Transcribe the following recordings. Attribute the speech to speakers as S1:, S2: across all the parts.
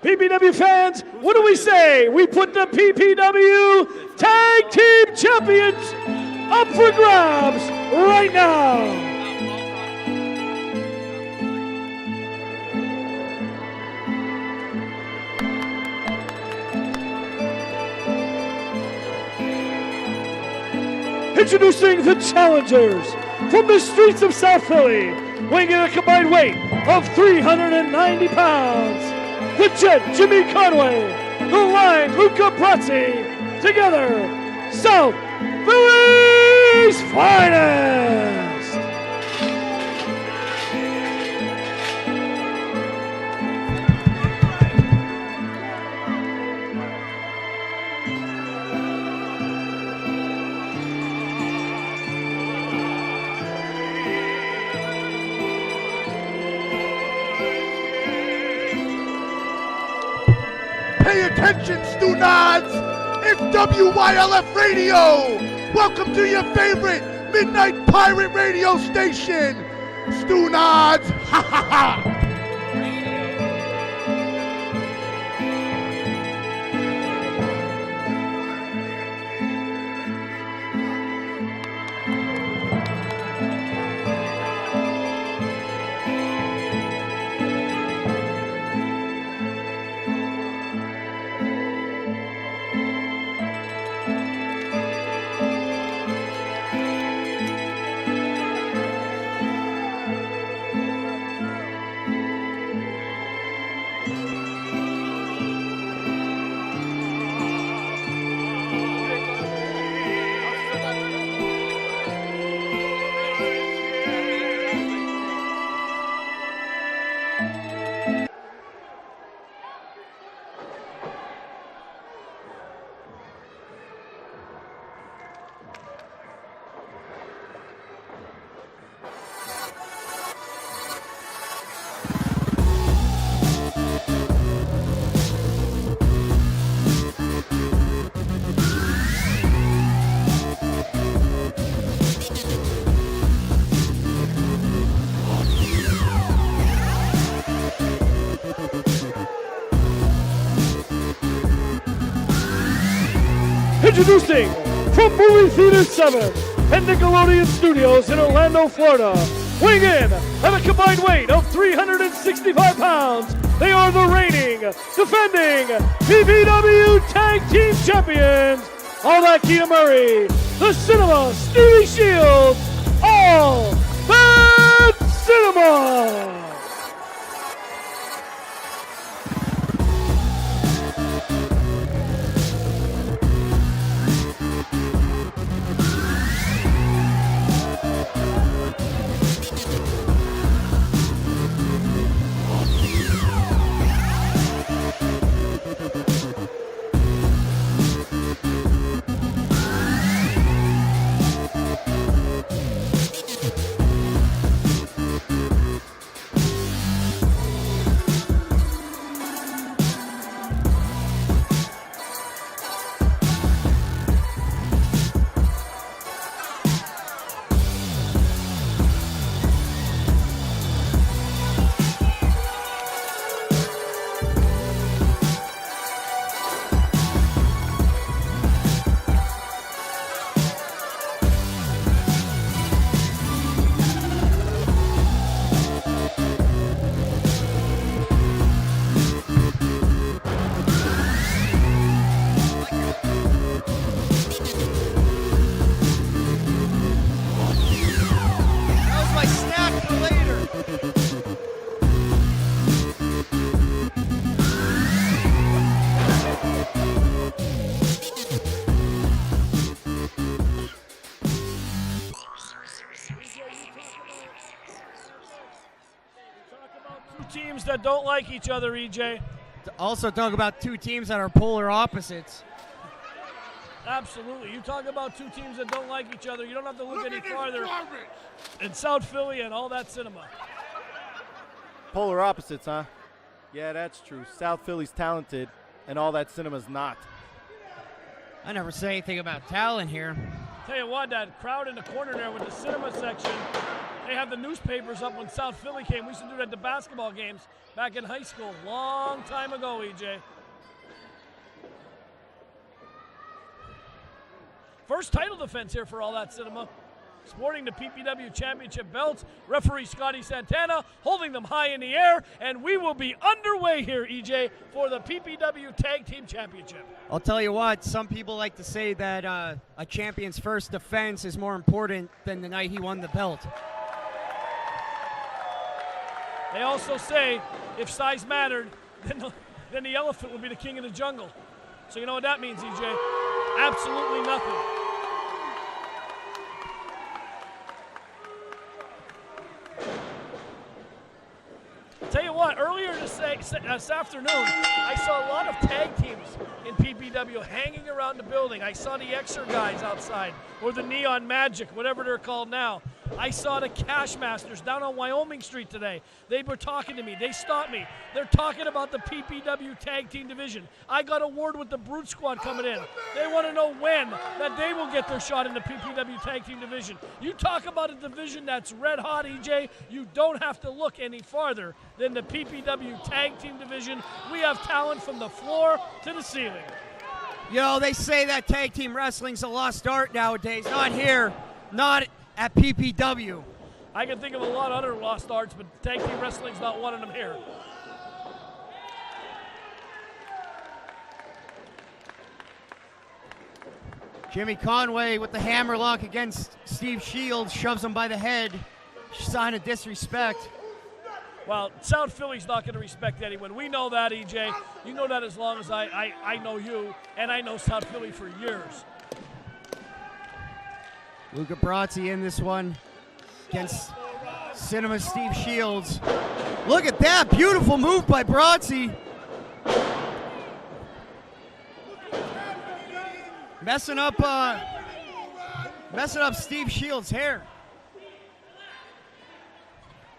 S1: PPW fans, what do we say? We put the PPW Tag Team Champions up for grabs right now. Introducing the challengers from the streets of South Philly, weighing in a combined weight of 390 pounds. The Jet, Jimmy Conway. The Line, Luca Brazzi. Together, South Philly's finest.
S2: Pay attention, Stu-Nods! It's WYLF Radio! Welcome to your favorite Midnight Pirate radio station! Stu-Nods! Ha ha ha!
S1: Introducing from Movie Theater 7 and Nickelodeon Studios in Orlando, Florida, weighing in at a combined weight of 365 pounds, they are the reigning, defending PPW Tag Team Champions. All that Keita Murray, the Cinema, Stevie Shields, all that Cinema.
S3: Teams that don't like each other, EJ.
S4: To also talk about two teams that are polar opposites.
S3: Absolutely. You talk about two teams that don't like each other, you don't have to look any farther in South Philly and all that cinema.
S5: Polar opposites, huh? Yeah, that's true. South Philly's talented, and all that cinema's not.
S4: I never say anything about talent here.
S3: Tell you what, that crowd in the corner there with the cinema section, they have the newspapers up when South Philly came. We used to do that at the basketball games back in high school, long time ago, EJ. First title defense here for All That Cinema. Sporting the PPW Championship belts, referee Scotty Santana holding them high in the air, and we will be underway here, EJ, for the PPW Tag Team Championship.
S4: I'll tell you what, some people like to say that a champion's first defense is more important than the night he won the belt.
S3: They also say if size mattered, then the elephant would be the king of the jungle. So you know what that means, EJ? Absolutely nothing. Tell you what, earlier this afternoon, I saw a lot of tag teams in PPW hanging around the building. I saw the Xer guys outside, or the Neon Magic, whatever they're called now. I saw the Cash Masters down on Wyoming Street today. They were talking to me. They stopped me. They're talking about the PPW Tag Team Division. I got a word with the Brute Squad coming in. They want to know when that they will get their shot in the PPW Tag Team Division. You talk about a division that's red hot, EJ, you don't have to look any farther than the PPW Tag Team Division. We have talent from the floor to the ceiling.
S4: You know, they say that tag team wrestling's a lost art nowadays. Not here, not at PPW.
S3: I can think of a lot of other lost arts, but tag team wrestling's not one of them here.
S4: Jimmy Conway with the hammerlock against Steve Shields, shoves him by the head. Sign of disrespect.
S3: Well, South Philly's not going to respect anyone. We know that, EJ. You know that as long as I know you, and I know South Philly for years.
S4: Luca Brazzi in this one against Cinema Steve Shields. Look at that, beautiful move by Brazzi. Messing up Steve Shields' hair.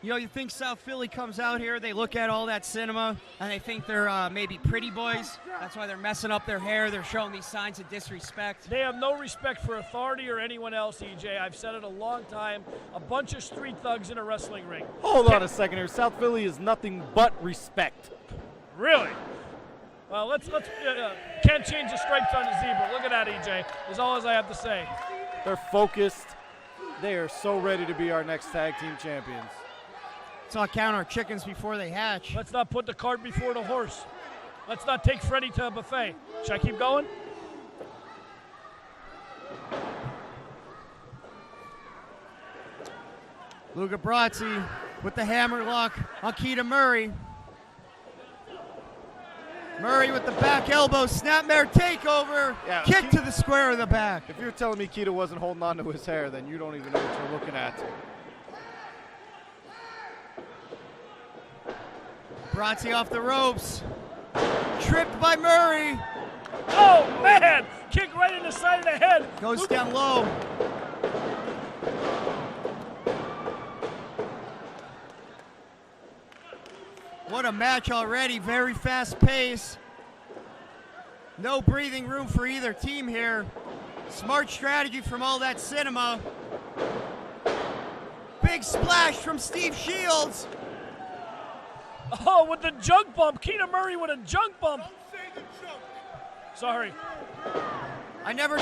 S4: You know, you think South Philly comes out here, they look at all that cinema, and they think they're maybe pretty boys. That's why they're messing up their hair. They're showing these signs of disrespect.
S3: They have no respect for authority or anyone else, EJ. I've said it a long time. A bunch of street thugs in a wrestling ring.
S5: Hold on a second here. South Philly is nothing but respect.
S3: Really? Well, let's can't change the stripes on the zebra. Look at that, EJ. Is all as I have to say.
S5: They're focused. They are so ready to be our next tag team champions.
S4: Let's not count our chickens before they hatch.
S3: Let's not put the cart before the horse. Let's not take Freddie to a buffet. Should I keep going?
S4: Luca Brazzi with the hammerlock on Keita Murray. Murray with the back elbow, snapmare takeover,
S5: Yeah,
S4: kick to the square of the back.
S5: If you're telling me Keita wasn't holding on to his hair, then you don't even know what you're looking at.
S4: Brazzi off the ropes, tripped by Murray.
S3: Oh, man! Kick right in the side of the head.
S4: Goes down low. What a match already, very fast pace. No breathing room for either team here. Smart strategy from All That Cinema. Big splash from Steve Shields.
S3: Oh, with the junk bump. Keita Murray with a junk bump. Sorry.
S4: I never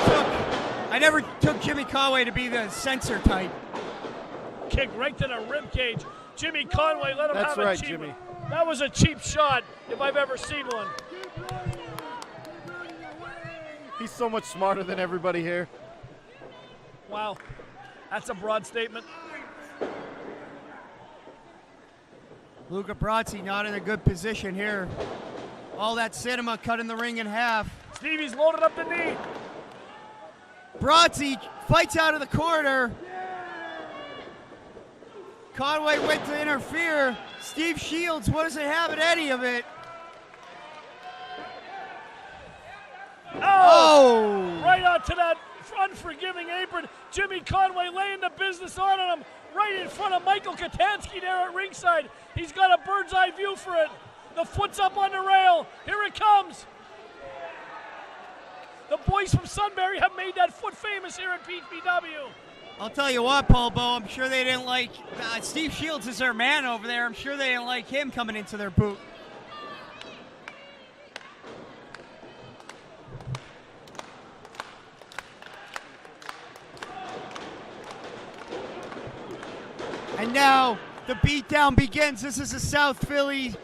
S4: took Jimmy Conway to be the censor type.
S3: Kick right to the rib cage. Jimmy Conway, let him
S5: That's
S3: have
S5: right,
S3: a cheap
S5: Jimmy.
S3: That was a cheap shot if I've ever seen one.
S5: He's so much smarter than everybody here.
S3: Wow. That's a broad statement.
S4: Luca Brazzi not in a good position here. All That Cinema cutting the ring in half.
S3: Stevie's loaded up the knee.
S4: Brazzi fights out of the corner. Conway went to interfere. Steve Shields wasn't having any of it.
S3: Oh! Right onto that unforgiving apron. Jimmy Conway laying the business on him right in front of Michael Katansky there at ringside. He's got a bird's eye view for it. The foot's up on the rail. Here it comes. The boys from Sunbury have made that foot famous here at PPW.
S4: I'll tell you what, Polbo, I'm sure they didn't like, Steve Shields is their man over there. I'm sure they didn't like him coming into their boot. And now the beatdown begins. This is a South Philly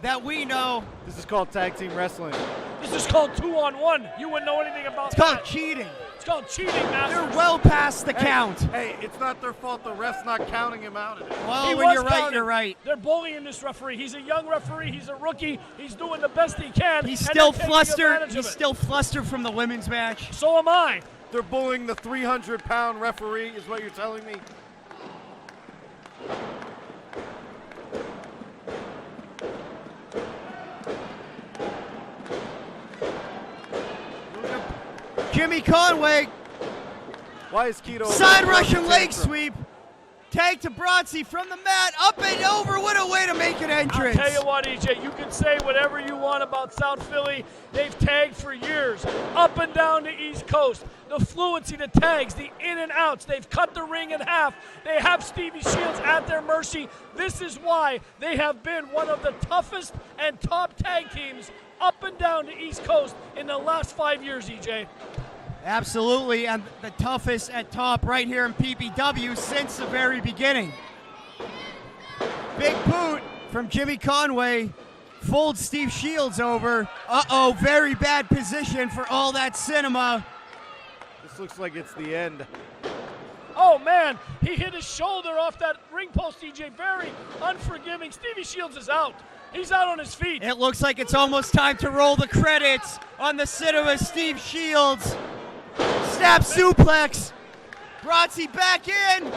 S4: that we know.
S5: This is called tag team wrestling.
S3: This is called 2-on-1. You wouldn't know anything about
S4: It's
S3: that.
S4: called cheating.
S3: It's called cheating, Masters.
S4: They're well past the count.
S5: Hey, it's not their fault the ref's not counting him out of it.
S4: Well,
S3: He
S4: when
S3: was
S4: you're right,
S3: counted.
S4: you're right.
S3: They're bullying this referee. He's a young referee. He's a rookie. He's doing the best he can.
S4: He's
S3: and
S4: still
S3: they're taking
S4: flustered.
S3: advantage of
S4: He's
S3: it.
S4: still flustered from the women's match.
S3: So am I.
S5: They're bullying the 300-pound referee, is what you're telling me?
S4: Jimmy Conway,
S5: Why is Keto
S4: side Russian leg sweep. Tag to Bronzy from the mat, up and over. What a way to make an entrance.
S3: I'll tell you what, EJ, you can say whatever you want about South Philly. They've tagged for years, up and down the East Coast. The fluency, the tags, the in and outs. They've cut the ring in half. They have Stevie Shields at their mercy. This is why they have been one of the toughest and top tag teams up and down the East Coast in the last 5 years, EJ.
S4: Absolutely, and the toughest at top right here in PPW since the very beginning. Big boot from Jimmy Conway. Folds Steve Shields over. Uh-oh, very bad position for all that cinema.
S5: This looks like it's the end.
S3: Oh, man, he hit his shoulder off that ring post, EJ. Very unforgiving. Stevie Shields is out. He's out on his feet.
S4: It looks like it's almost time to roll the credits on the cinema. Steve Shields. Snap suplex. Bronzy back in.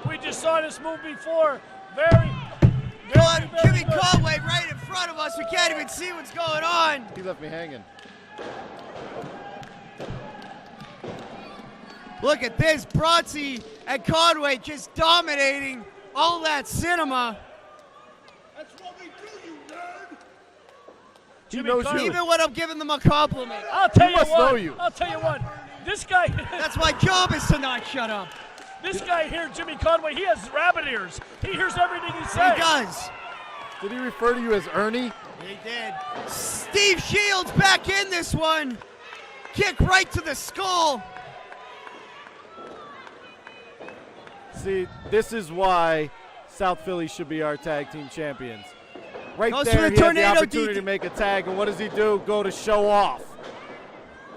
S3: We just saw this move before. Very
S4: Jimmy
S3: good.
S4: Conway right in front of us. We can't even see what's going on.
S5: He left me hanging.
S4: Look at this. Bronzy and Conway just dominating all that cinema.
S2: That's what we do, you nerd.
S3: Jimmy
S5: knows
S3: Conway.
S5: you.
S4: Even when I'm giving them a compliment.
S3: I'll tell
S5: He
S3: you
S5: must
S3: what.
S5: know you.
S3: I'll tell you what. This guy,
S4: That's my job, is to not shut up.
S3: this guy here, Jimmy Conway, he has rabbit ears. He hears everything he
S4: He
S3: says.
S4: does.
S5: Did he refer to you as Ernie?
S4: He did. Steve Shields back in this one. Kick right to the skull.
S5: See, this is why South Philly should be our tag team champions. Right
S4: Goes for
S5: there,
S4: the
S5: he had the
S4: tornado
S5: opportunity
S4: DD.
S5: to make a tag, and what does he do? Go to show off.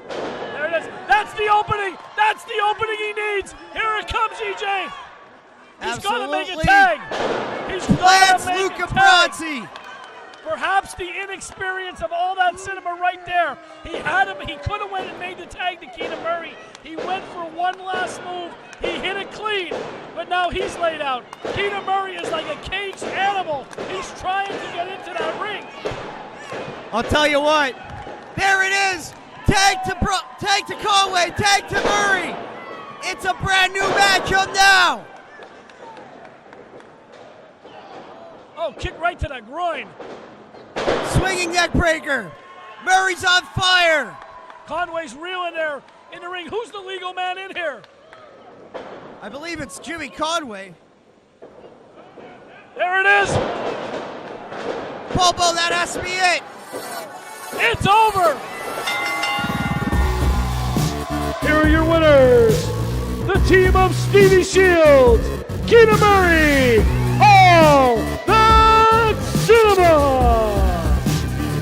S3: There it is. That's the opening. That's the opening he needs. Here it comes, EJ. He's got to make a
S4: Absolutely.
S3: tag. He's got
S4: Lance
S3: to make
S4: Luca
S3: a tag.
S4: Bronzy.
S3: Perhaps the inexperience of all that cinema right there. He had him. He could have went and made the tag to Keenan Murray. He went for one last move. He hit it clean, but now he's laid out. Keenan Murray is like a caged animal. He's trying to get into that ring.
S4: I'll tell you what. There it is. Tag to Conway. Tag to Murray. It's a brand new matchup now.
S3: Oh, kick right to the groin.
S4: Swinging neck breaker. Murray's on fire.
S3: Conway's reeling there in the ring. Who's the legal man in here?
S4: I believe it's Jimmy Conway.
S3: There it is.
S4: Popo, that has to be it.
S3: It's over.
S1: Here are your winners, the team of Stevie Shields, Keenan Murray, all the cinema.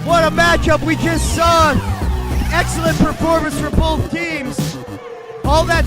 S4: What a matchup we just saw. Excellent performance for both teams. All that